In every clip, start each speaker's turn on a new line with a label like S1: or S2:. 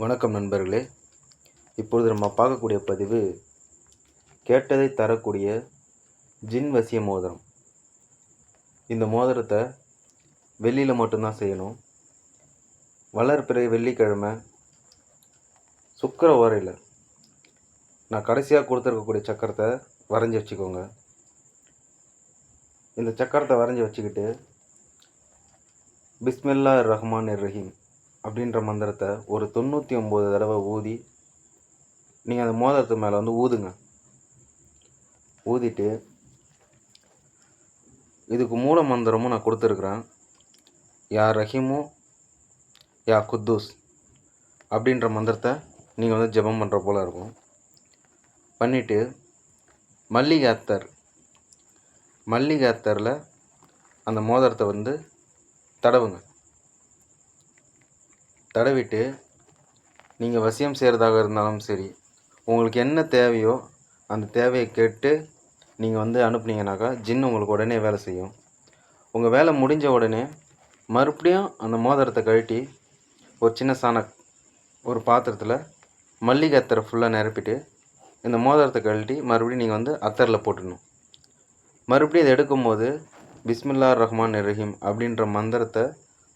S1: வணக்கம் நண்பர்களே. இப்பொழுது நம்ம பார்க்கக்கூடிய பதிவு கேட்டதை தரக்கூடிய ஜின் வசிய மோதிரம். இந்த மோதிரத்தை வெள்ளியில் மட்டும்தான் செய்யணும். வளர்பிறை வெள்ளிக்கிழமை சுக்கிர ஓரையில் நான் கடைசியாக கொடுத்துருக்கக்கூடிய சக்கரத்தை வரைஞ்சி வச்சுக்கோங்க. இந்த சக்கரத்தை வரைஞ்சி வச்சுக்கிட்டு பிஸ்மில்லாஹிர் ரஹ்மானிர் ரஹீம் அப்படின்ற மந்திரத்தை ஒரு 99 தடவை ஊதி நீங்கள் அந்த மோதிரத்து மேலே ஊதுங்க. ஊதிட்டு இதுக்கு மூல மந்திரமும் நான் கொடுத்துருக்குறேன். யா ரஹீமு யா குத்தூஸ் அப்படின்ற மந்திரத்தை நீங்கள் ஜெபம் பண்ணுற போல் இருக்கும். பண்ணிவிட்டு மல்லிகை அத்தரில் அந்த மோதிரத்தை தடவுங்க. தடவிட்டு நீங்கள் வசியம் செய்கிறதாக இருந்தாலும் சரி, உங்களுக்கு என்ன தேவையோ அந்த தேவையை கேட்டு நீங்கள் அனுப்புனீங்கனாக்கா ஜின் உங்களுக்கு உடனே வேலை செய்யும். உங்கள் வேலை முடிஞ்ச உடனே மறுபடியும் அந்த மோதிரத்தை கழட்டி ஒரு சின்ன ஒரு பாத்திரத்தில் மல்லிகை அத்தரை ஃபுல்லாக நிரப்பிட்டு இந்த மோதிரத்தை கழட்டி மறுபடியும் நீங்கள் அத்தரில் போட்டுடணும். மறுபடியும் இதை எடுக்கும்போது பிஸ்மில்லாஹிர் ரஹ்மானிர் ரஹீம் அப்படின்ற மந்திரத்தை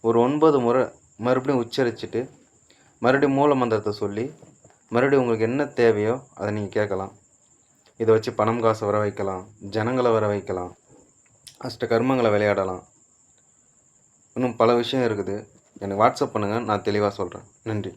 S1: ஒரு 9 முறை மறுபடியும் உச்சரிச்சுட்டு மறுபடியும் மூல மந்திரத்தை சொல்லி மறுபடியும் உங்களுக்கு என்ன தேவையோ அதை நீங்கள் கேட்கலாம். இதை வச்சு பணம் காசு வர வைக்கலாம், ஜனங்களை வர வைக்கலாம், அஷ்ட கர்மங்களை விளையாடலாம். இன்னும் பல விஷயம் இருக்குது. எனக்கு வாட்ஸ்அப் பண்ணுங்கள், நான் தெளிவாக சொல்கிறேன். நன்றி.